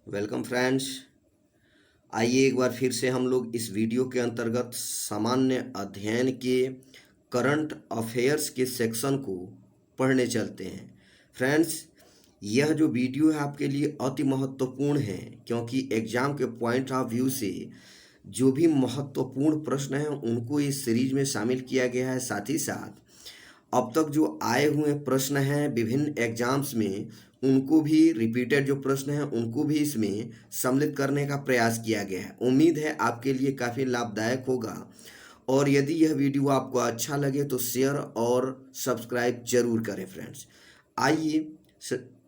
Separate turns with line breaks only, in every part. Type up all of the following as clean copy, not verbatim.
Welcome friends. आइए एक बार फिर से हम लोग इस वीडियो के अंतर्गत सामान्य अध्ययन के करंट अफेयर्स के सेक्शन को पढ़ने चलते हैं। फ्रेंड्स, यह जो वीडियो है आपके लिए अति महत्वपूर्ण है, क्योंकि एग्ज़ाम के पॉइंट ऑफ व्यू से जो भी महत्वपूर्ण प्रश्न हैं उनको इस सीरीज में शामिल किया गया है। साथ ही साथ अब तक जो आए हुए प्रश्न हैं विभिन्न एग्जाम्स में, उनको भी रिपीटेड जो प्रश्न हैं उनको भी इसमें सम्मिलित करने का प्रयास किया गया है। उम्मीद है आपके लिए काफ़ी लाभदायक होगा, और यदि यह वीडियो आपको अच्छा लगे तो शेयर और सब्सक्राइब जरूर करें। फ्रेंड्स, आइए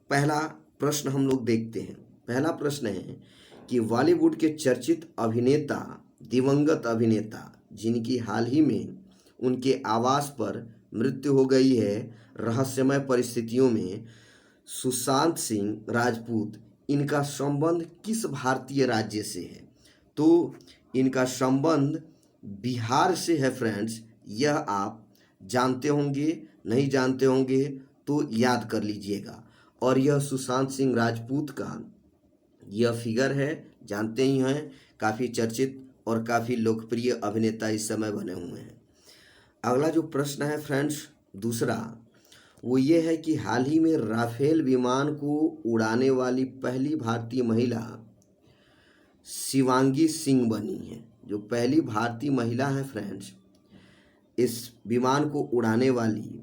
पहला प्रश्न हम लोग देखते हैं। पहला प्रश्न है कि बॉलीवुड के चर्चित अभिनेता, दिवंगत अभिनेता जिनकी हाल ही में उनके आवास पर मृत्यु हो गई है, रहस्यमय परिस्थितियों में, सुशांत सिंह राजपूत, इनका संबंध किस भारतीय राज्य से है? तो इनका संबंध बिहार से है। फ्रेंड्स, यह आप जानते होंगे, नहीं जानते होंगे तो याद कर लीजिएगा। और यह सुशांत सिंह राजपूत का यह फिगर है, जानते ही हैं, काफ़ी चर्चित और काफ़ी लोकप्रिय अभिनेता इस समय बने हुए हैं। अगला जो प्रश्न है फ्रेंड्स, दूसरा, वो ये है कि हाल ही में राफेल विमान को उड़ाने वाली पहली भारतीय महिला शिवांगी सिंह बनी है। जो पहली भारतीय महिला है फ्रेंड्स इस विमान को उड़ाने वाली,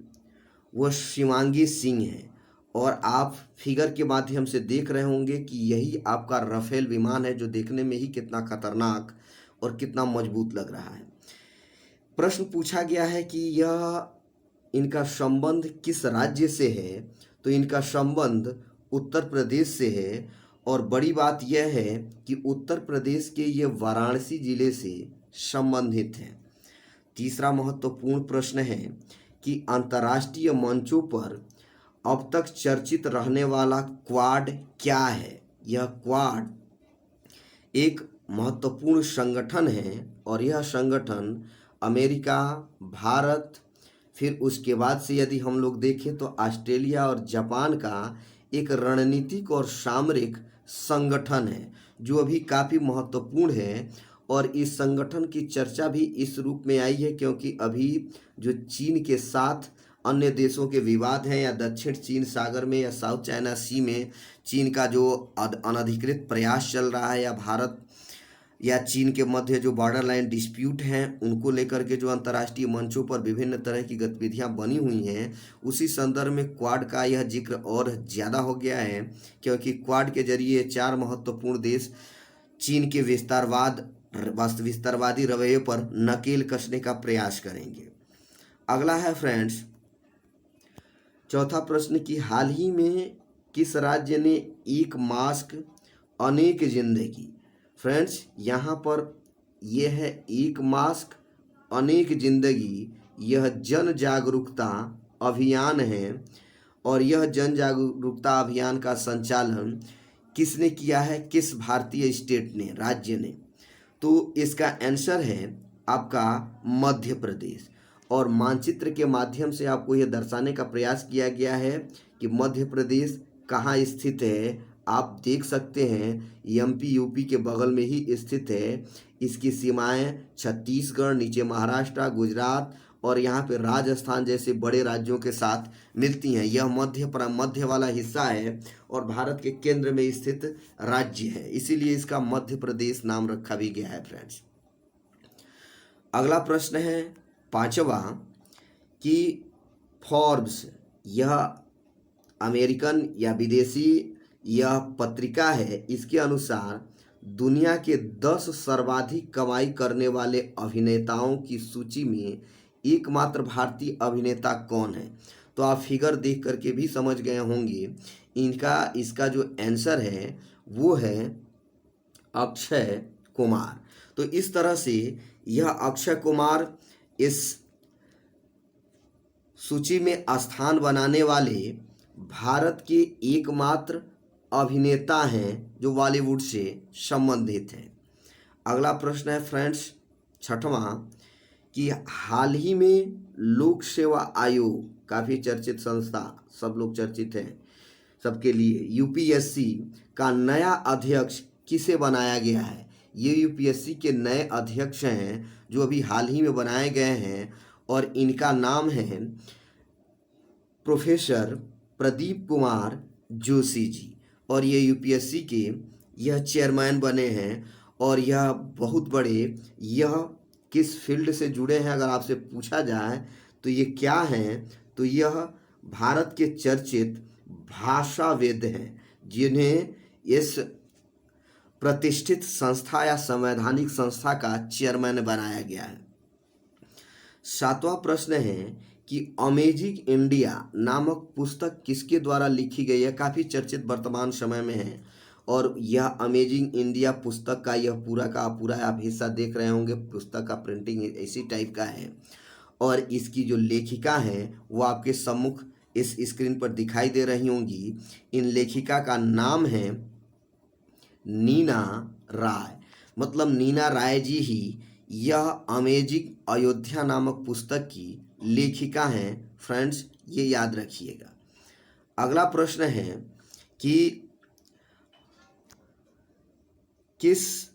वह शिवांगी सिंह है। और आप फिगर के माध्यम से देख रहे होंगे कि यही आपका राफेल विमान है, जो देखने में ही कितना खतरनाक और कितना मजबूत लग रहा है। प्रश्न पूछा गया है कि यह इनका संबंध किस राज्य से है? तो इनका संबंध उत्तर प्रदेश से है। और बड़ी बात यह है कि उत्तर प्रदेश के ये वाराणसी जिले से संबंधित हैं। तीसरा महत्वपूर्ण प्रश्न है कि अंतर्राष्ट्रीय मंचों पर अब तक चर्चित रहने वाला क्वाड क्या है? यह क्वाड एक महत्वपूर्ण संगठन है, और यह संगठन अमेरिका, भारत, फिर उसके बाद से यदि हम लोग देखें तो ऑस्ट्रेलिया और जापान का एक रणनीतिक और सामरिक संगठन है, जो अभी काफ़ी महत्वपूर्ण है। और इस संगठन की चर्चा भी इस रूप में आई है क्योंकि अभी जो चीन के साथ अन्य देशों के विवाद हैं, या दक्षिण चीन सागर में या साउथ चाइना सी में चीन का जो अनधिकृत प्रयास चल रहा है, या भारत या चीन के मध्य जो बॉर्डर लाइन डिस्प्यूट हैं, उनको लेकर के जो अंतर्राष्ट्रीय मंचों पर विभिन्न तरह की गतिविधियां बनी हुई हैं, उसी संदर्भ में क्वाड का यह जिक्र और ज़्यादा हो गया है, क्योंकि क्वाड के जरिए 4 महत्वपूर्ण देश चीन के विस्तारवादी रवैये पर नकेल कसने का प्रयास करेंगे। अगला है फ्रेंड्स, चौथा प्रश्न कि हाल ही में किस राज्य ने एक मास्क अनेक जिंदगी? फ्रेंड्स, यहाँ पर यह है एक मास्क अनेक जिंदगी, यह जन जागरूकता अभियान है। और यह जन जागरूकता अभियान का संचालन किसने किया है? किस भारतीय स्टेट ने, राज्य ने? तो इसका आंसर है आपका मध्य प्रदेश। और मानचित्र के माध्यम से आपको यह दर्शाने का प्रयास किया गया है कि मध्य प्रदेश कहाँ स्थित है। आप देख सकते हैं एमपी यूपी के बगल में ही स्थित है। इसकी सीमाएं छत्तीसगढ़, नीचे महाराष्ट्र, गुजरात और यहाँ पे राजस्थान जैसे बड़े राज्यों के साथ मिलती हैं। यह मध्य वाला हिस्सा है और भारत के केंद्र में स्थित राज्य है, इसीलिए इसका मध्य प्रदेश नाम रखा भी गया है। फ्रेंड्स, अगला प्रश्न है पांचवा कि फोर्ब्स, यह अमेरिकन या विदेशी यह पत्रिका है, इसके अनुसार दुनिया के 10 सर्वाधिक कमाई करने वाले अभिनेताओं की सूची में एकमात्र भारतीय अभिनेता कौन है? तो आप फिगर देख करके भी समझ गए होंगे, इसका जो आंसर है वो है अक्षय कुमार। तो इस तरह से यह अक्षय कुमार इस सूची में स्थान बनाने वाले भारत के एकमात्र अभिनेता हैं जो बॉलीवुड से संबंधित हैं। अगला प्रश्न है फ्रेंड्स, छठवां, कि हाल ही में लोक सेवा आयोग, काफ़ी चर्चित संस्था, सब लोग चर्चित हैं, सबके लिए, यूपीएससी का नया अध्यक्ष किसे बनाया गया है? ये यूपीएससी के नए अध्यक्ष हैं जो अभी हाल ही में बनाए गए हैं और इनका नाम है प्रोफेसर प्रदीप कुमार जोशी जी। और ये यूपीएससी के यह चेयरमैन बने हैं और यह बहुत बड़े, यह किस फील्ड से जुड़े हैं अगर आपसे पूछा जाए तो ये क्या हैं? तो यह भारत के चर्चित भाषाविद हैं जिन्हें इस प्रतिष्ठित संस्था या संवैधानिक संस्था का चेयरमैन बनाया गया है। 7वां प्रश्न है कि अमेजिंग इंडिया नामक पुस्तक किसके द्वारा लिखी गई है? काफ़ी चर्चित वर्तमान समय में है और यह अमेजिंग इंडिया पुस्तक का यह पूरा का पूरा आप हिस्सा देख रहे होंगे। पुस्तक का प्रिंटिंग इसी टाइप का है और इसकी जो लेखिका हैं वो आपके सम्मुख इस स्क्रीन पर दिखाई दे रही होंगी। इन लेखिका का नाम है नीना राय, मतलब नीना राय जी ही यह अमेजिंग अयोध्या नामक पुस्तक की लेखिका हैं। फ्रेंड्स, ये याद रखिएगा। अगला प्रश्न है कि किस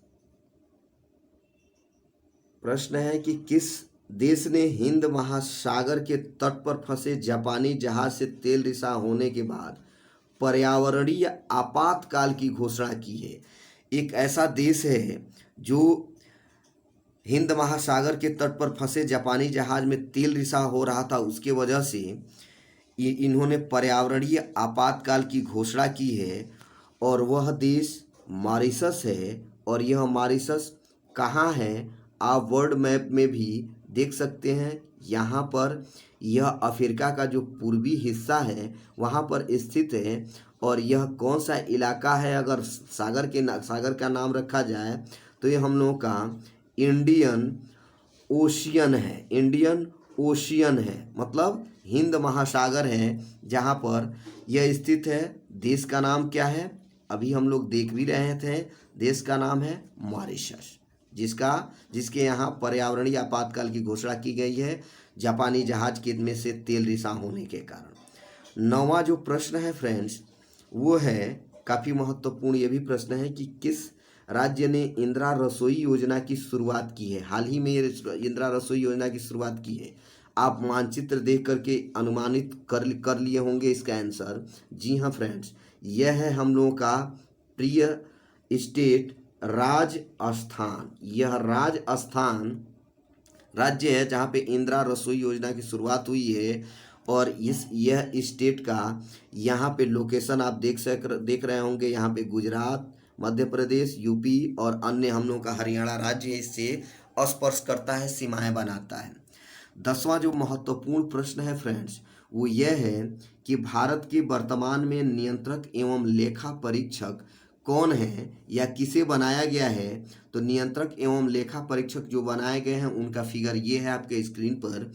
देश ने हिंद महासागर के तट पर फंसे जापानी जहाज से तेल रिसाव होने के बाद पर्यावरणीय आपातकाल की घोषणा की है? एक ऐसा देश है जो हिंद महासागर के तट पर फंसे जापानी जहाज में तेल रिसाव हो रहा था, उसके वजह से इन्होंने पर्यावरणीय आपातकाल की घोषणा की है और वह देश मॉरिशस है। और यह मॉरिशस कहाँ है आप वर्ल्ड मैप में भी देख सकते हैं। यहाँ पर यह अफ्रीका का जो पूर्वी हिस्सा है वहाँ पर स्थित है। और यह कौन सा इलाका है? अगर सागर का नाम रखा जाए तो ये हम लोगों का इंडियन ओशियन है। इंडियन ओशियन है, मतलब हिंद महासागर है जहाँ पर यह स्थित है। देश का नाम क्या है? अभी हम लोग देख भी रहे थे, देश का नाम है मॉरिशस, जिसके यहाँ पर्यावरणीय आपातकाल की घोषणा की गई है जापानी जहाज के में से तेल रिसाव होने के कारण। 9वां जो प्रश्न है फ्रेंड्स वो है काफ़ी महत्वपूर्ण। ये भी प्रश्न है कि किस राज्य ने इंदिरा रसोई योजना की शुरुआत की है? हाल ही में इंदिरा रसोई योजना की शुरुआत की है। आप मानचित्र देख करके अनुमानित कर लिए होंगे इसका आंसर। जी हाँ फ्रेंड्स, यह है हम लोगों का प्रिय स्टेट राजस्थान। यह राजस्थान राज्य है जहाँ पे इंदिरा रसोई योजना की शुरुआत हुई है। और यह स्टेट का यहाँ पे लोकेशन आप देख रहे होंगे। यहाँ पे गुजरात, मध्य प्रदेश, यूपी और अन्य हम लोगों का हरियाणा राज्य इससे स्पर्श करता है, सीमाएं बनाता है। 10वां जो महत्वपूर्ण प्रश्न है फ्रेंड्स वो यह है कि भारत के वर्तमान में नियंत्रक एवं लेखा परीक्षक कौन है या किसे बनाया गया है? तो नियंत्रक एवं लेखा परीक्षक जो बनाए गए हैं उनका फिगर ये है आपके स्क्रीन पर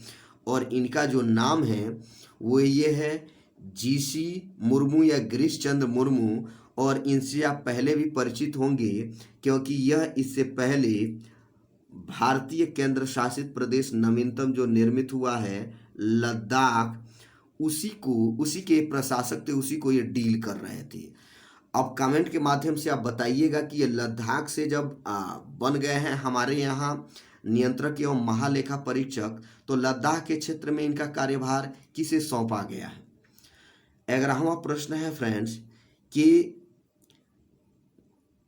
और इनका जो नाम है वो ये है जीसी मुर्मू या गिरीश चंद्र मुर्मू। और इनसे आप पहले भी परिचित होंगे क्योंकि यह इससे पहले भारतीय केंद्र शासित प्रदेश नवीनतम जो निर्मित हुआ है लद्दाख, उसी के प्रशासक थे, उसी को ये डील कर रहे थे। अब कमेंट के माध्यम से आप बताइएगा कि ये लद्दाख से जब बन गए हैं हमारे यहाँ नियंत्रक एवं महालेखा परीक्षक, तो लद्दाख के क्षेत्र में इनका कार्यभार किसे सौंपा गया है? 11वां प्रश्न है फ्रेंड्स कि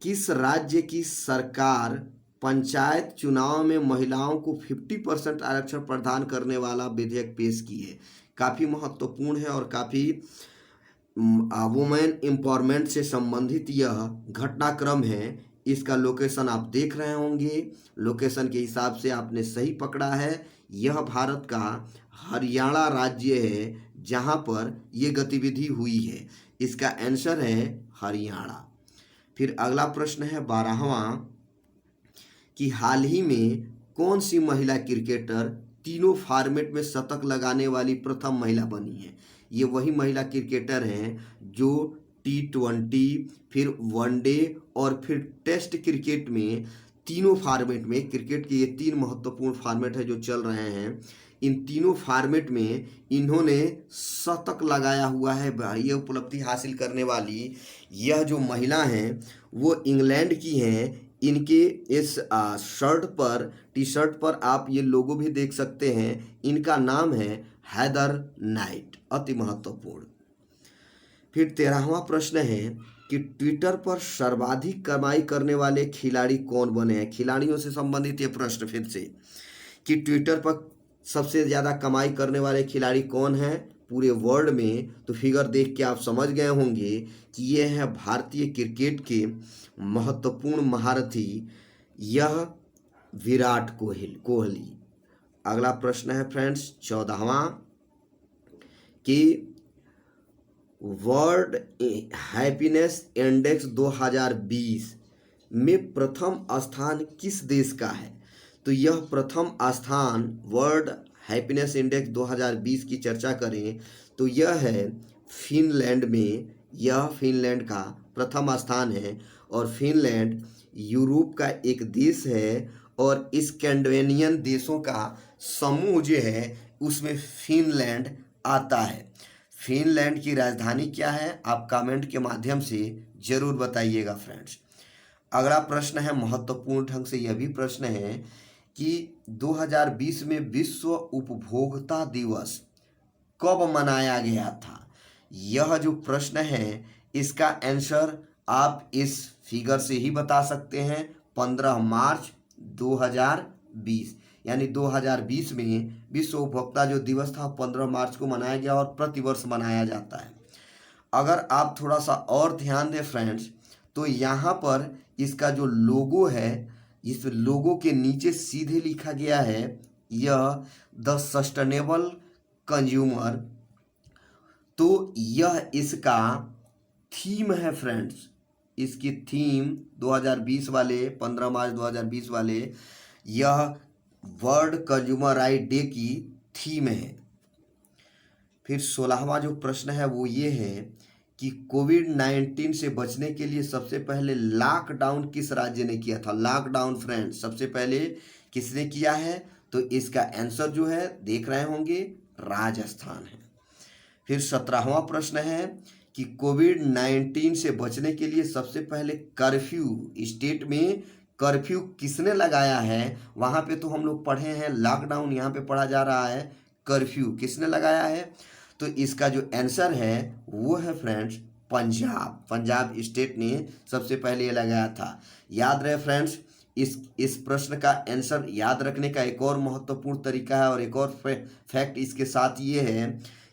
किस राज्य की सरकार पंचायत चुनाव में महिलाओं को 50% आरक्षण प्रदान करने वाला विधेयक पेश की है? काफ़ी महत्वपूर्ण है और काफ़ी वुमेन एम्पावरमेंट से संबंधित यह घटनाक्रम है। इसका लोकेशन आप देख रहे होंगे। लोकेशन के हिसाब से आपने सही पकड़ा है। यह भारत का हरियाणा राज्य है जहां पर ये गतिविधि हुई है। इसका आंसर है हरियाणा। फिर अगला प्रश्न है 12वां कि हाल ही में कौन सी महिला क्रिकेटर तीनों फॉर्मेट में शतक लगाने वाली प्रथम महिला बनी है? ये वही महिला क्रिकेटर हैं जो T20, फिर वनडे और फिर टेस्ट क्रिकेट में तीनों फॉर्मेट में, क्रिकेट के ये 3 महत्वपूर्ण फॉर्मेट है जो चल रहे हैं, इन तीनों फॉर्मेट में इन्होंने शतक लगाया हुआ है। ये उपलब्धि हासिल करने वाली यह जो महिला हैं वो इंग्लैंड की हैं। इनके इस शर्ट पर, टी शर्ट पर आप ये लोगो भी देख सकते हैं। इनका नाम है हैदर नाइट। अति महत्वपूर्ण। फिर 13वां प्रश्न है कि ट्विटर पर सर्वाधिक कमाई करने वाले खिलाड़ी कौन बने हैं। खिलाड़ियों से संबंधित ये प्रश्न फिर से, कि ट्विटर पर सबसे ज़्यादा कमाई करने वाले खिलाड़ी कौन हैं पूरे वर्ल्ड में। तो फिगर देख के आप समझ गए होंगे कि ये है भारतीय क्रिकेट के महत्वपूर्ण महारथी, यह विराट कोहली। अगला प्रश्न है फ्रेंड्स 14वां, कि वर्ल्ड हैप्पीनेस इंडेक्स 2020 में प्रथम स्थान किस देश का है। तो यह प्रथम स्थान वर्ल्ड हैप्पीनेस इंडेक्स 2020 की चर्चा करें तो यह है फिनलैंड में। यह फिनलैंड का प्रथम स्थान है और फिनलैंड यूरोप का एक देश है और स्कैंडिनेवियन देशों का समूह जो है उसमें फिनलैंड आता है। फिनलैंड की राजधानी क्या है आप कमेंट के माध्यम से जरूर बताइएगा फ्रेंड्स। अगला प्रश्न है महत्वपूर्ण ढंग से, यह भी प्रश्न है कि 2020 में विश्व उपभोक्ता दिवस कब मनाया गया था। यह जो प्रश्न है इसका आंसर आप इस फिगर से ही बता सकते हैं। 15 मार्च 2020, यानी 2020 में विश्व उपभोक्ता जो दिवस था 15 मार्च को मनाया गया और प्रतिवर्ष मनाया जाता है। अगर आप थोड़ा सा और ध्यान दें फ्रेंड्स तो यहाँ पर इसका जो लोगो है, इस लोगो के नीचे सीधे लिखा गया है यह द सस्टेनेबल कंज्यूमर। तो यह इसका थीम है फ्रेंड्स। इसकी थीम 2020 वाले 15 मार्च 2020 वाले यह वर्ल्ड कंज्यूमर राइट डे की थीम है। फिर 16वां जो प्रश्न है वो ये है कि कोविड-19 से बचने के लिए सबसे पहले लॉकडाउन किस राज्य ने किया था। लॉकडाउन फ्रेंड्स सबसे पहले किसने किया है तो इसका आंसर जो है देख रहे होंगे राजस्थान है। फिर 17वां प्रश्न है कि कोविड-19 से बचने के लिए सबसे पहले कर्फ्यू, स्टेट में कर्फ्यू किसने लगाया है। वहाँ पे तो हम लोग पढ़े हैं लॉकडाउन, यहाँ पे पढ़ा जा रहा है कर्फ्यू किसने लगाया है। तो इसका जो आंसर है वो है फ्रेंड्स पंजाब स्टेट ने सबसे पहले ये लगाया था। याद रहे फ्रेंड्स, इस प्रश्न का आंसर याद रखने का एक और महत्वपूर्ण तरीका है और एक और फैक्ट इसके साथ ये है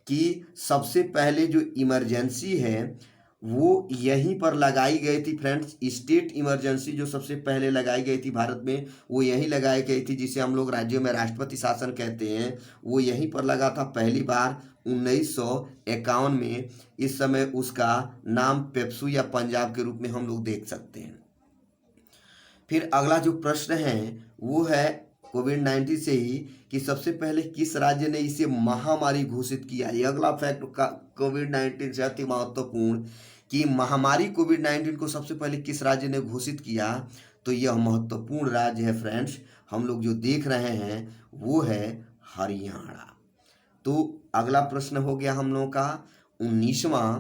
कि सबसे पहले जो इमरजेंसी है वो यहीं पर लगाई गई थी फ्रेंड्स। स्टेट इमरजेंसी जो सबसे पहले लगाई गई थी भारत में वो यहीं लगाई गई थी, जिसे हम लोग राज्यों में राष्ट्रपति शासन कहते हैं, वो यहीं पर लगा था पहली बार 1951 में। इस समय उसका नाम पेप्सू या पंजाब के रूप में हम लोग देख सकते हैं। फिर अगला जो प्रश्न है वो है कोविड-19 से ही कि सबसे पहले किस राज्य ने इसे महामारी घोषित किया। ये अगला फैक्ट का कोविड-19 से अति महत्वपूर्ण कि महामारी कोविड-19 को सबसे पहले किस राज्य ने घोषित किया। तो यह महत्वपूर्ण राज्य है फ्रेंड्स, हम लोग जो देख रहे हैं वो है हरियाणा। तो अगला प्रश्न हो गया हम लोगों का 19वां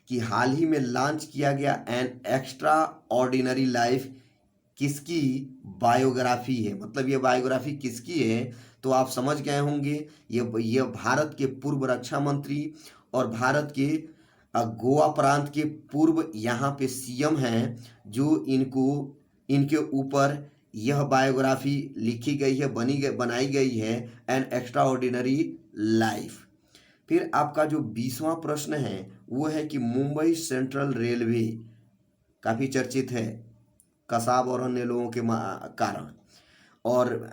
कि हाल ही में लॉन्च किया गया एन एक्स्ट्रा ऑर्डिनरी लाइफ किसकी बायोग्राफी है। मतलब ये बायोग्राफी किसकी है तो आप समझ गए होंगे ये भारत के पूर्व रक्षा मंत्री और भारत के गोवा प्रांत के पूर्व यहाँ पे सीएम हैं जो इनके ऊपर यह बायोग्राफी लिखी गई है, बनाई गई है एन एक्स्ट्रा ऑर्डिनरी लाइफ। फिर आपका जो 20वां प्रश्न है वो है कि मुंबई सेंट्रल रेलवे काफ़ी चर्चित है कसाब और अन्य लोगों के कारण और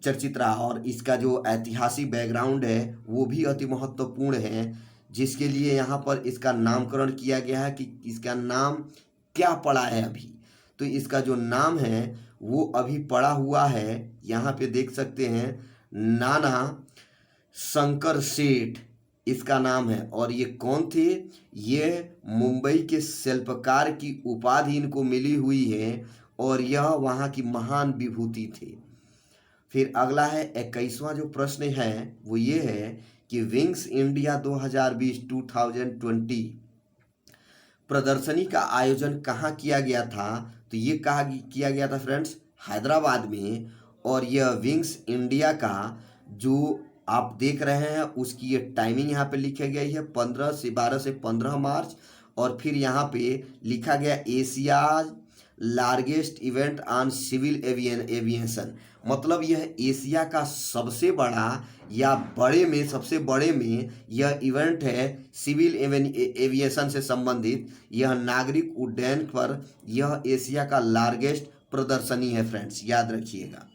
चर्चित रहा, और इसका जो ऐतिहासिक बैकग्राउंड है वो भी अति महत्वपूर्ण है, जिसके लिए यहाँ पर इसका नामकरण किया गया है कि इसका नाम क्या पड़ा है अभी। तो इसका जो नाम है वो अभी पड़ा हुआ है, यहाँ पे देख सकते हैं नाना शंकर सेठ इसका नाम है। और ये कौन थे, ये मुंबई के शिल्पकार की उपाधि इनको मिली हुई है और यह वहाँ की महान विभूति थे। फिर अगला है 21वां जो प्रश्न है वो ये है कि विंग्स इंडिया 2020 प्रदर्शनी का आयोजन कहाँ किया गया था। तो ये कहा किया गया था फ्रेंड्स हैदराबाद में। और यह विंग्स इंडिया का जो आप देख रहे हैं उसकी ये टाइमिंग यहाँ पे लिखी गई है 12 से 15 मार्च। और फिर यहाँ पे लिखा गया Asia largest event on civil aviation, मतलब यह एशिया का सबसे बड़ा या बड़े में सबसे बड़े में यह इवेंट है सिविल एविएशन से संबंधित। यह नागरिक उड्डयन पर यह एशिया का लार्जेस्ट प्रदर्शनी है फ्रेंड्स, याद रखिएगा।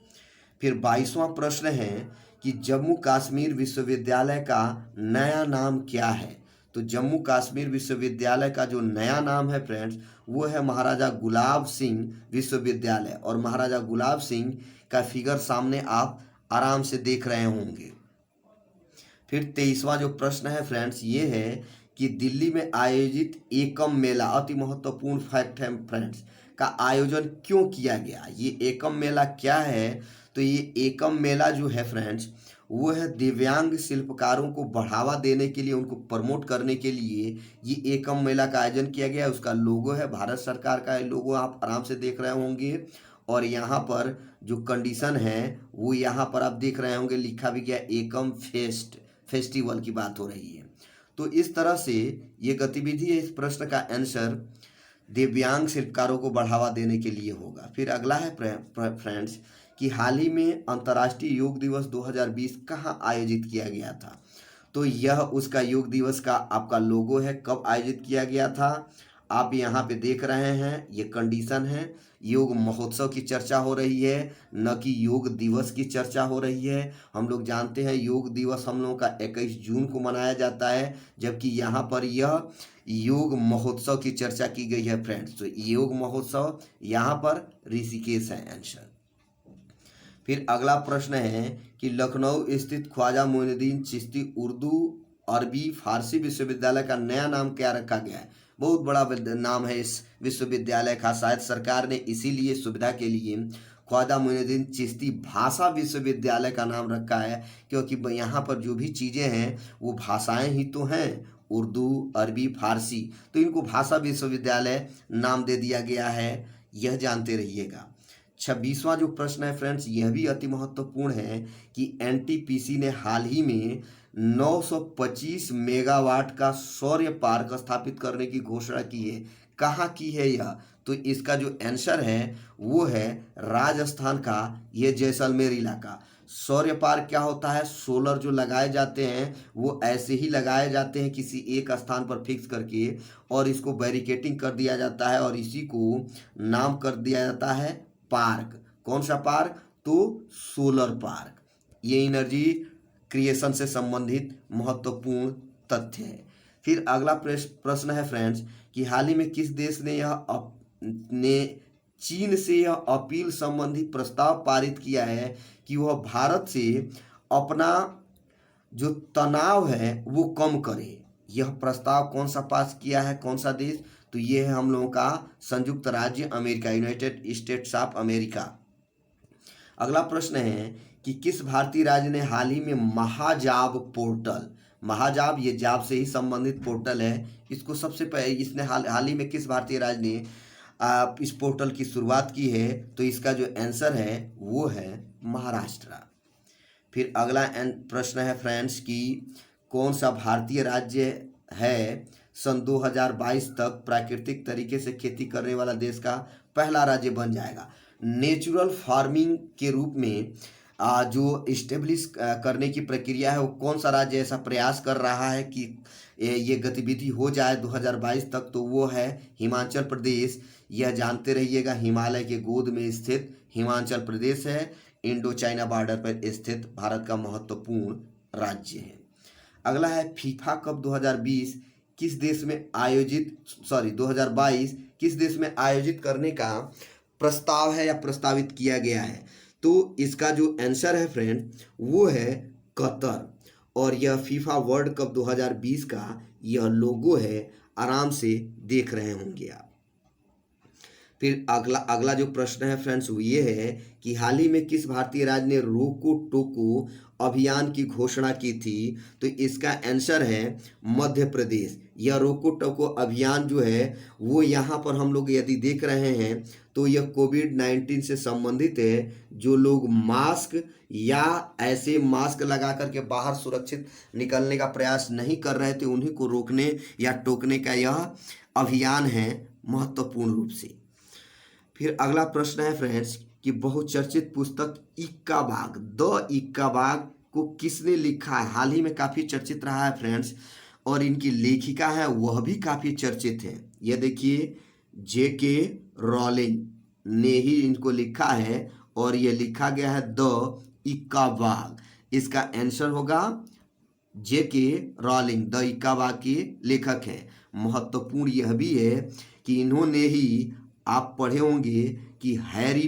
फिर 22वां प्रश्न है कि जम्मू कश्मीर विश्वविद्यालय का नया नाम क्या है। तो जम्मू कश्मीर विश्वविद्यालय का जो नया नाम है फ्रेंड्स वो है महाराजा गुलाब सिंह विश्वविद्यालय। और महाराजा गुलाब सिंह का फिगर सामने आप आराम से देख रहे होंगे। फिर 23वां जो प्रश्न है फ्रेंड्स ये है कि दिल्ली में आयोजित एकम मेला, अति महत्वपूर्ण फैक्ट है फ्रेंड्स, का आयोजन क्यों किया गया। ये एकम मेला क्या है। तो ये एकम मेला जो है फ्रेंड्स वो है दिव्यांग शिल्पकारों को बढ़ावा देने के लिए, उनको प्रमोट करने के लिए ये एकम मेला का आयोजन किया गया है। उसका लोगो है भारत सरकार का, लोगो आप आराम से देख रहे होंगे। और यहाँ पर जो कंडीशन है वो यहाँ पर आप देख रहे होंगे, लिखा भी गया एकम फेस्टिवल की बात हो रही है। तो इस तरह से ये गतिविधि है। इस प्रश्न का आंसर दिव्यांग शिल्पकारों को बढ़ावा देने के लिए होगा। फिर अगला है फ्रेंड्स कि हाल ही में अंतर्राष्ट्रीय योग दिवस 2020 कहाँ आयोजित किया गया था। तो यह उसका योग दिवस का आपका लोगो है, कब आयोजित किया गया था आप यहाँ पे देख रहे हैं। ये कंडीशन है, योग महोत्सव की चर्चा हो रही है, न कि योग दिवस की चर्चा हो रही है। हम लोग जानते हैं योग दिवस हम लोगों का 21 जून को मनाया जाता है, जबकि यहाँ पर यह योग महोत्सव की चर्चा की गई है फ्रेंड्स। तो योग महोत्सव यहाँ पर ऋषिकेश है आंसर। फिर अगला प्रश्न है कि लखनऊ स्थित ख्वाजा मोइनुद्दीन चिश्ती उर्दू अरबी फारसी विश्वविद्यालय का नया नाम क्या रखा गया है। बहुत बड़ा नाम है इस विश्वविद्यालय का, शायद सरकार ने इसीलिए सुविधा के लिए ख्वाजा मोइनुद्दीन चिश्ती भाषा विश्वविद्यालय का नाम रखा है, क्योंकि यहाँ पर जो भी चीज़ें हैं वो भाषाएं ही तो हैं, उर्दू अरबी फारसी, तो इनको भाषा विश्वविद्यालय नाम दे दिया गया है, यह जानते रहिएगा। 26वां जो प्रश्न है फ्रेंड्स यह भी अति महत्वपूर्ण है कि एनटीपीसी ने हाल ही में 925 मेगावाट का सौर्य पार्क स्थापित करने की घोषणा की है। कहाँ की है यह। तो इसका जो आंसर है वो है राजस्थान का ये जैसलमेर इलाका। सौर्य पार्क क्या होता है, सोलर जो लगाए जाते हैं वो ऐसे ही लगाए जाते हैं किसी एक स्थान पर फिक्स करके, और इसको बैरिकेटिंग कर दिया जाता है और इसी को नाम कर दिया जाता है पार्क। कौन सा पार्क, तो सोलर पार्क। ये एनर्जी क्रिएशन से संबंधित महत्वपूर्ण तथ्य है। फिर अगला प्रश्न है फ्रेंड्स कि हाल ही में किस देश ने चीन से यह अपील संबंधी प्रस्ताव पारित किया है कि वह भारत से अपना जो तनाव है वो कम करे। यह प्रस्ताव कौन सा पास किया है, कौन सा देश। तो ये है हम लोगों का संयुक्त राज्य America, United states of America. अगला प्रश्न है कि किस भारतीय राज्य ने हाल ही में महाजाब पोर्टल, महाजाब ये जाब से ही संबंधित पोर्टल है, इसको सबसे पहले इसने हाल ही में किस भारतीय राज्य ने इस पोर्टल की शुरुआत की है। तो इसका जो आंसर है वो है महाराष्ट्र। फिर अगला प्रश्न है फ्रेंड्स कि कौन सा भारतीय राज्य है सन 2022 तक प्राकृतिक तरीके से खेती करने वाला देश का पहला राज्य बन जाएगा। नेचुरल फार्मिंग के रूप में जो इस्टेब्लिश करने की प्रक्रिया है वो कौन सा राज्य ऐसा प्रयास कर रहा है कि ये गतिविधि हो जाए 2022 तक। तो वो है हिमाचल प्रदेश। यह जानते रहिएगा हिमालय के गोद में स्थित हिमाचल प्रदेश है, इंडो चाइना बॉर्डर पर स्थित भारत का महत्वपूर्ण राज्य है। अगला है फीफा कप 2022 किस देश में आयोजित 2022 किस देश में आयोजित करने का प्रस्ताव है या प्रस्तावित किया गया है। तो इसका जो आंसर है फ्रेंड वो है कतर। और यह फीफा वर्ल्ड कप 2020 का यह लोगो है, आराम से देख रहे होंगे आप। फिर अगला अगला जो प्रश्न है फ्रेंड्स वो ये है कि हाल ही में किस भारतीय राज्य ने रोको टोको अभियान की घोषणा की थी। तो इसका आंसर है मध्य प्रदेश। यह रोको टोको अभियान जो है वो यहाँ पर हम लोग यदि देख रहे हैं तो यह कोविड-19 से संबंधित है। जो लोग मास्क या ऐसे मास्क लगा करके बाहर सुरक्षित निकलने का प्रयास नहीं कर रहे थे उन्हीं को रोकने या टोकने का यह अभियान है महत्वपूर्ण रूप से। फिर अगला प्रश्न है फ्रेंड्स कि बहुचर्चित पुस्तक इक्का बाग द इक्का बाग को किसने लिखा है। हाल ही में काफ़ी चर्चित रहा है फ्रेंड्स और इनकी लेखिका है वह भी काफ़ी चर्चित है। यह देखिए J.K. रॉलिंग ने ही इनको लिखा है और यह लिखा गया है द इक्का बाग। इसका आंसर होगा J.K. रॉलिंग द इक्का बाग के लेखक हैं। महत्वपूर्ण यह भी है कि इन्होंने ही आप पढ़े होंगे कि हैरी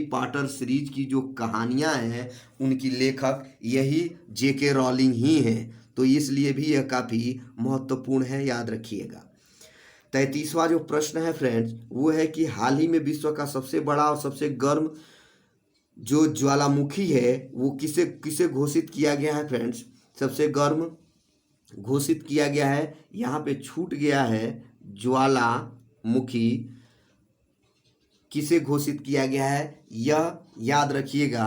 पॉटर सीरीज की जो कहानियां हैं उनकी लेखक यही J.K. रॉलिंग ही हैं। तो इसलिए भी यह काफ़ी महत्वपूर्ण है, याद रखिएगा। 33वां जो प्रश्न है फ्रेंड्स वो है कि हाल ही में विश्व का सबसे बड़ा और सबसे गर्म जो ज्वालामुखी है वो किसे किसे घोषित किया गया है फ्रेंड्स। सबसे गर्म घोषित किया गया है, यहाँ पे छूट गया है ज्वालामुखी किसे घोषित किया गया है यह याद रखिएगा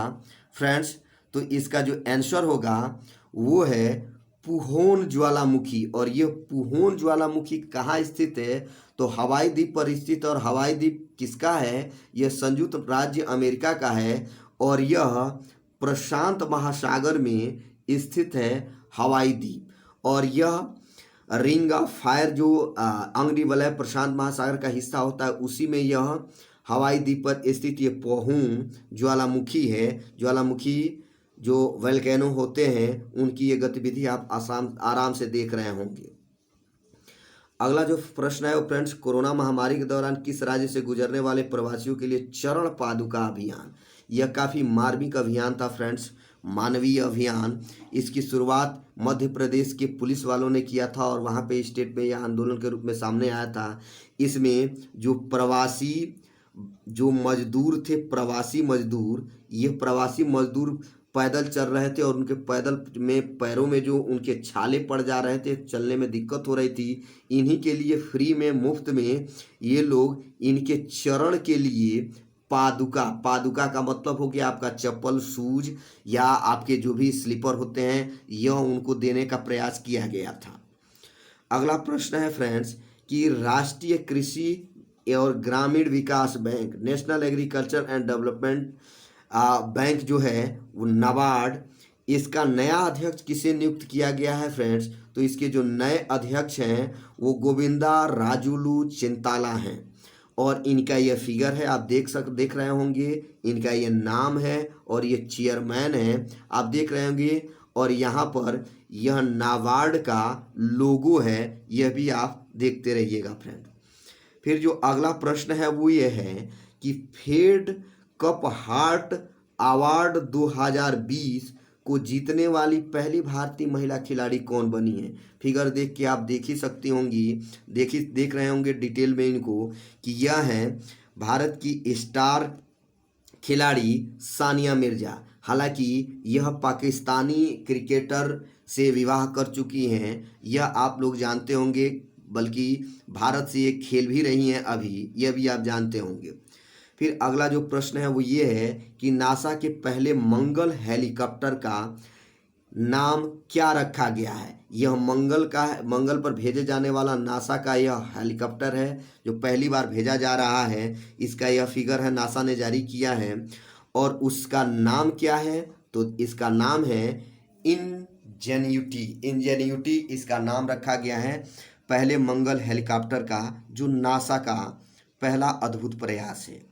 फ्रेंड्स। तो इसका जो आंसर होगा वो है पुहोन ज्वालामुखी। और यह पुहोन ज्वालामुखी कहाँ स्थित है तो हवाई द्वीप पर स्थित। और हवाई द्वीप किसका है, यह संयुक्त राज्य अमेरिका का है और यह प्रशांत महासागर में स्थित है हवाई द्वीप। और यह रिंग ऑफ फायर जो अंग्री वलय प्रशांत महासागर का हिस्सा होता है उसी में यह हवाई द्वीप पर स्थित ये पोहून ज्वालामुखी है। ज्वालामुखी जो वोल्केनो होते हैं उनकी ये गतिविधि आप आराम से देख रहे होंगे। अगला जो प्रश्न है वो फ्रेंड्स कोरोना महामारी के दौरान किस राज्य से गुजरने वाले प्रवासियों के लिए चरण पादुका अभियान। यह काफ़ी मार्मिक अभियान था फ्रेंड्स, मानवीय अभियान। इसकी शुरुआत मध्य प्रदेश के पुलिस वालों ने किया था और वहाँ पे स्टेट में यह आंदोलन के रूप में सामने आया था। इसमें जो प्रवासी जो मजदूर थे, प्रवासी मजदूर, ये प्रवासी मजदूर पैदल चल रहे थे और उनके पैदल में पैरों में जो उनके छाले पड़ जा रहे थे, चलने में दिक्कत हो रही थी। इन्हीं के लिए फ्री में मुफ्त में ये लोग इनके चरण के लिए पादुका का मतलब हो गया आपका चप्पल, शूज या आपके जो भी स्लीपर होते हैं, यह उनको देने का प्रयास किया गया था। अगला प्रश्न है फ्रेंड्स कि राष्ट्रीय कृषि और ग्रामीण विकास bank, national agriculture and development bank जो है वो नाबार्ड, इसका नया अध्यक्ष किसे नियुक्त किया गया है फ्रेंड्स। तो इसके जो नए अध्यक्ष हैं वो गोविंदा राजुलू चिंताला हैं और इनका यह फिगर है, आप देख रहे होंगे। इनका यह नाम है और ये चेयरमैन है, आप देख रहे होंगे। और यहाँ पर यह नाबार्ड का लोगो है, यह भी आप देखते रहिएगा फ्रेंड। फिर जो अगला प्रश्न है वो ये है कि फेड कप हार्ट अवार्ड 2020 को जीतने वाली पहली भारतीय महिला खिलाड़ी कौन बनी है। फिगर देख के आप देख ही सकती होंगी, देख रहे होंगे डिटेल में इनको कि यह है भारत की स्टार खिलाड़ी सानिया मिर्जा। हालांकि यह पाकिस्तानी क्रिकेटर से विवाह कर चुकी हैं, यह आप लोग जानते होंगे, बल्कि भारत से ये खेल भी रही हैं अभी, यह भी आप जानते होंगे। फिर अगला जो प्रश्न है वो ये है कि नासा के पहले मंगल हेलीकॉप्टर का नाम क्या रखा गया है। यह मंगल पर भेजे जाने वाला नासा का यह हेलीकॉप्टर है जो पहली बार भेजा जा रहा है। इसका यह फिगर है, नासा ने जारी किया है और उसका नाम क्या है तो इसका नाम है इंजेन्यूटी इसका नाम रखा गया है, पहले मंगल हेलीकॉप्टर का जो नासा का पहला अद्भुत प्रयास है।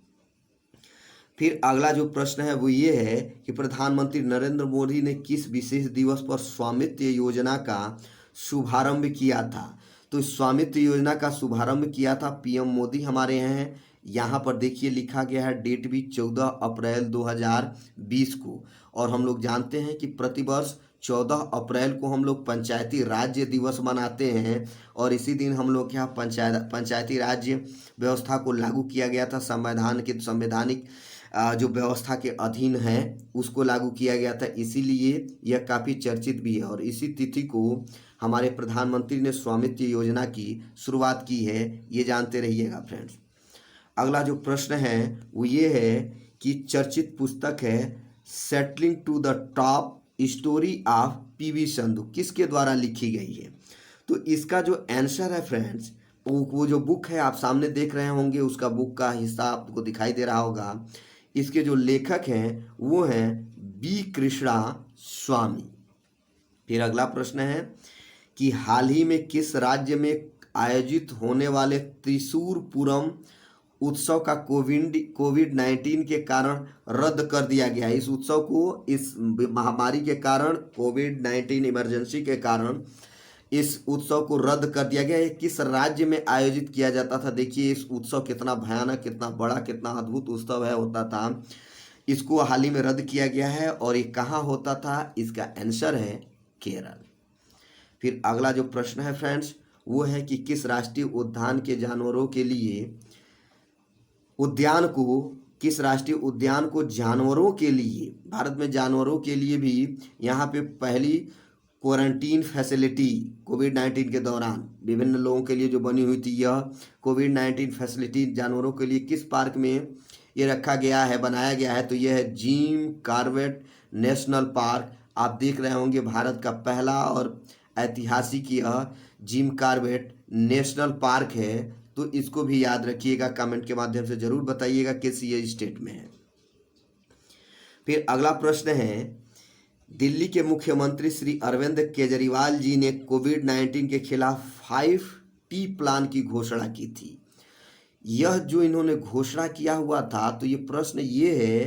फिर अगला जो प्रश्न है वो ये है कि प्रधानमंत्री नरेंद्र मोदी ने किस विशेष दिवस पर स्वामित्व योजना का शुभारंभ किया था। तो स्वामित्व योजना का शुभारंभ किया था पीएम मोदी हमारे हैं। यहाँ पर देखिए लिखा गया है, डेट भी 14 अप्रैल 2020 को। और हम लोग जानते हैं कि प्रतिवर्ष 14 अप्रैल को हम लोग पंचायती राज्य दिवस मनाते हैं और इसी दिन हम लोग के यहाँ पंचायती राज्य व्यवस्था को लागू किया गया था। संवैधानिक जो व्यवस्था के अधीन है उसको लागू किया गया था, इसीलिए यह काफ़ी चर्चित भी है। और इसी तिथि को हमारे प्रधानमंत्री ने स्वामित्व योजना की शुरुआत की है, ये जानते रहिएगा फ्रेंड्स। अगला जो प्रश्न है वो ये है कि चर्चित पुस्तक है settling to the top story of PV Sindhu किसके द्वारा लिखी गई है। तो इसका जो आंसर है फ्रेंड्स, वो जो बुक है आप सामने देख रहे होंगे, उसका बुक का हिस्सा आपको दिखाई दे रहा होगा। इसके जो लेखक हैं वो हैं बी कृष्णा स्वामी। फिर अगला प्रश्न है कि हाल ही में किस राज्य में आयोजित होने वाले त्रिशूरपुरम उत्सव का कोविड-19 के कारण रद्द कर दिया गया है। इस उत्सव को इस महामारी के कारण, कोविड-19 इमरजेंसी के कारण इस उत्सव को रद्द कर दिया गया है। किस राज्य में आयोजित किया जाता था? देखिए इस उत्सव कितना भयानक, कितना बड़ा, कितना अद्भुत उत्सव है होता था। इसको हाल ही में रद्द किया गया है और ये कहाँ होता था? इसका आंसर है केरल। फिर अगला जो प्रश्न है फ्रेंड्स वो है कि किस राष्ट्रीय उद्यान के जानवरों के लिए किस राष्ट्रीय उद्यान को जानवरों के लिए, भारत में जानवरों के लिए भी यहाँ पे पहली क्वारंटीन फैसिलिटी कोविड-19 के दौरान विभिन्न लोगों के लिए जो बनी हुई थी, यह कोविड-19 फैसिलिटी जानवरों के लिए किस पार्क में ये रखा गया है, बनाया गया है? तो यह है जिम कॉर्बेट नेशनल पार्क। आप देख रहे होंगे भारत का पहला और ऐतिहासिक यह जिम कॉर्बेट नेशनल पार्क है। तो इसको भी याद रखिएगा, कमेंट के माध्यम से जरूर बताइएगा किस ये स्टेट में है। फिर अगला प्रश्न है, दिल्ली के मुख्यमंत्री श्री अरविंद केजरीवाल जी ने कोविड-19 के खिलाफ 5T प्लान की घोषणा की थी। यह जो इन्होंने घोषणा किया हुआ था, तो ये प्रश्न ये है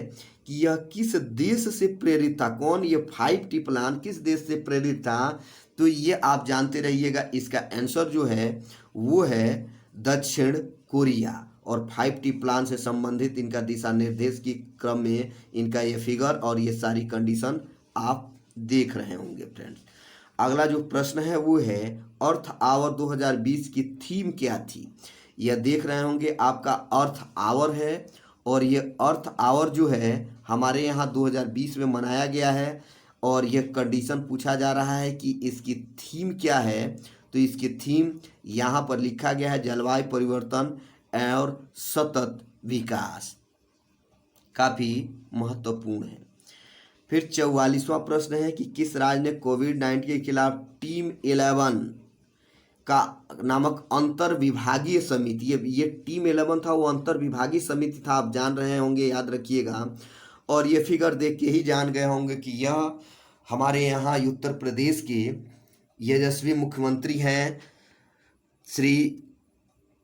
कि यह किस देश से प्रेरित था? कौन ये 5T प्लान किस देश से प्रेरित था? तो ये आप जानते रहिएगा। इसका आंसर जो है वो है दक्षिण कोरिया। और 5T प्लान से संबंधित इनका दिशा निर्देश के क्रम में इनका ये फिगर और ये सारी कंडीशन आप देख रहे होंगे फ्रेंड्स। अगला जो प्रश्न है वो है अर्थ आवर 2020 की थीम क्या थी? यह देख रहे होंगे आपका अर्थ आवर है और ये अर्थ आवर जो है हमारे यहाँ 2020 में मनाया गया है और यह कंडीशन पूछा जा रहा है कि इसकी थीम क्या है। तो इसकी थीम यहाँ पर लिखा गया है जलवायु परिवर्तन और सतत विकास, काफ़ी महत्वपूर्ण है। फिर 44वां प्रश्न है कि किस राज्य ने कोविड-19 के खिलाफ टीम 11 का नामक अंतर विभागीय समिति, ये टीम 11 था, वो अंतर विभागीय समिति था, आप जान रहे होंगे, याद रखिएगा। और ये फिगर देख के ही जान गए होंगे कि यह हमारे यहाँ उत्तर प्रदेश के यशस्वी मुख्यमंत्री हैं श्री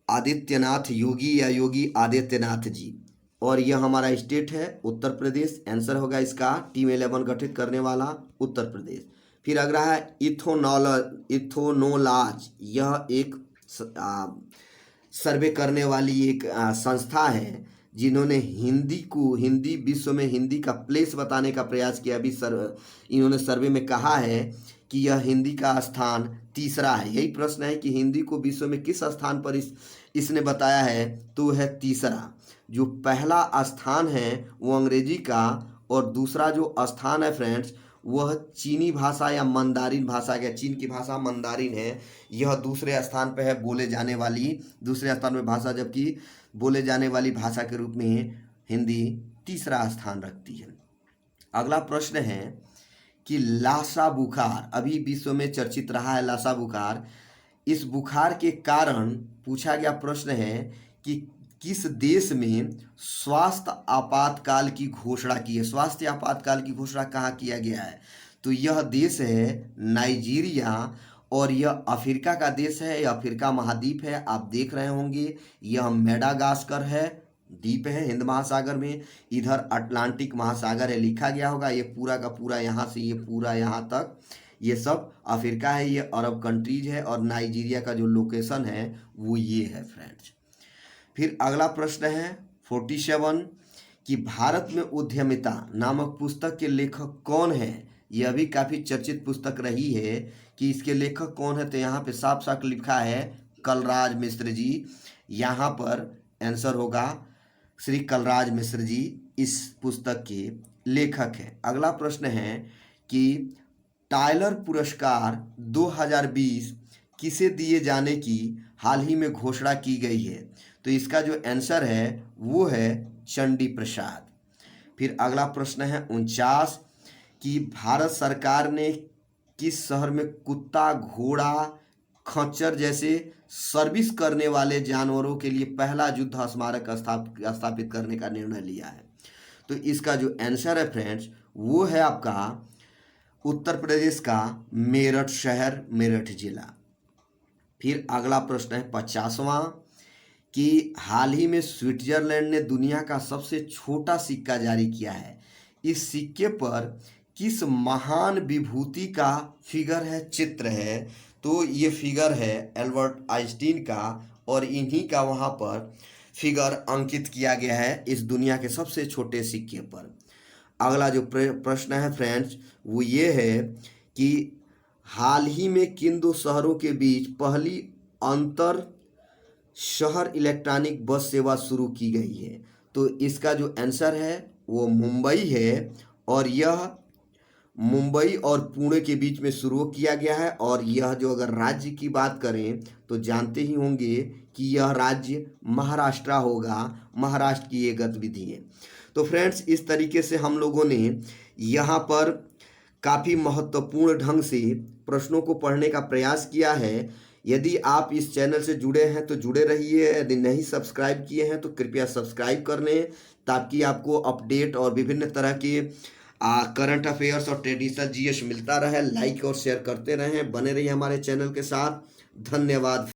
आदित्यनाथ योगी या योगी आदित्यनाथ जी। और यह हमारा स्टेट है उत्तर प्रदेश। आंसर होगा इसका टीम 11 गठित करने वाला उत्तर प्रदेश। फिर अगला है इथोनोलॉज। यह एक सर्वे करने वाली एक संस्था है जिन्होंने हिंदी विश्व में हिंदी का प्लेस बताने का प्रयास किया। अभी इन्होंने सर्वे में कहा है कि यह हिंदी का स्थान तीसरा है। यही प्रश्न है कि हिंदी को विश्व में किस स्थान पर इसने बताया है? तो है तीसरा। जो पहला स्थान है वो अंग्रेजी का और दूसरा जो स्थान है फ्रेंड्स वह चीनी भाषा या मंदारिन भाषा का, चीन की भाषा मंदारिन है, यह दूसरे स्थान पर है बोले जाने वाली, दूसरे स्थान में भाषा, जबकि बोले जाने वाली भाषा के रूप में हिंदी तीसरा स्थान रखती है। अगला प्रश्न है कि लासा बुखार अभी विश्व में चर्चित रहा है। लासा बुखार, इस बुखार के कारण पूछा गया प्रश्न है कि किस देश में स्वास्थ्य आपातकाल की घोषणा की है? स्वास्थ्य आपातकाल की घोषणा कहाँ किया गया है? तो यह देश है नाइजीरिया और यह अफ्रीका का देश है, यह अफ्रीका महाद्वीप है। आप देख रहे होंगे यह मेडागास्कर है, द्वीप है हिंद महासागर में, इधर अटलांटिक महासागर है, लिखा गया होगा। ये पूरा का पूरा यहाँ से ये पूरा यहाँ तक ये सब अफ्रीका है, ये अरब कंट्रीज है और नाइजीरिया का जो लोकेशन है वो ये है फ्रेंड्स। फिर अगला प्रश्न है 47 कि भारत में उद्यमिता नामक पुस्तक के लेखक कौन है? यह भी काफ़ी चर्चित पुस्तक रही है कि इसके लेखक कौन है, तो यहाँ पे साफ साफ लिखा है कलराज मिश्र जी। यहाँ पर आंसर होगा श्री कलराज मिश्र जी इस पुस्तक के लेखक हैं। अगला प्रश्न है कि टाइलर पुरस्कार 2020 किसे दिए जाने की हाल ही में घोषणा की गई है, तो इसका जो आंसर है वो है चंडी प्रसाद। फिर अगला प्रश्न है 49 कि भारत सरकार ने किस शहर में कुत्ता, घोड़ा, खच्चर जैसे सर्विस करने वाले जानवरों के लिए पहला युद्ध स्मारक स्थापित करने का निर्णय लिया है, तो इसका जो आंसर है फ्रेंड्स वो है आपका उत्तर प्रदेश का मेरठ शहर, मेरठ जिला। फिर अगला प्रश्न है 50वां कि हाल ही में स्विट्जरलैंड ने दुनिया का सबसे छोटा सिक्का जारी किया है। इस सिक्के पर किस महान विभूति का फिगर है, चित्र है, तो ये फिगर है एल्बर्ट आइंस्टीन का और इन्हीं का वहाँ पर फिगर अंकित किया गया है इस दुनिया के सबसे छोटे सिक्के पर। अगला जो प्रश्न है फ्रेंड्स वो ये है कि हाल ही में किन दो शहरों के बीच पहली अंतर शहर इलेक्ट्रॉनिक बस सेवा शुरू की गई है, तो इसका जो आंसर है वो मुंबई है और यह मुंबई और पुणे के बीच में शुरू किया गया है। और यह जो अगर राज्य की बात करें तो जानते ही होंगे कि यह राज्य महाराष्ट्र होगा, महाराष्ट्र की ये गतिविधि है। तो फ्रेंड्स इस तरीके से हम लोगों ने यहाँ पर काफ़ी महत्वपूर्ण ढंग से प्रश्नों को पढ़ने का प्रयास किया है। यदि आप इस चैनल से जुड़े हैं तो जुड़े रहिए, यदि नहीं सब्सक्राइब किए हैं तो कृपया सब्सक्राइब कर लें ताकि आपको अपडेट और विभिन्न तरह के करंट अफेयर्स और ट्रेडिशनल जीएस मिलता रहे। लाइक और शेयर करते रहें, बने रहिए हमारे चैनल के साथ। धन्यवाद।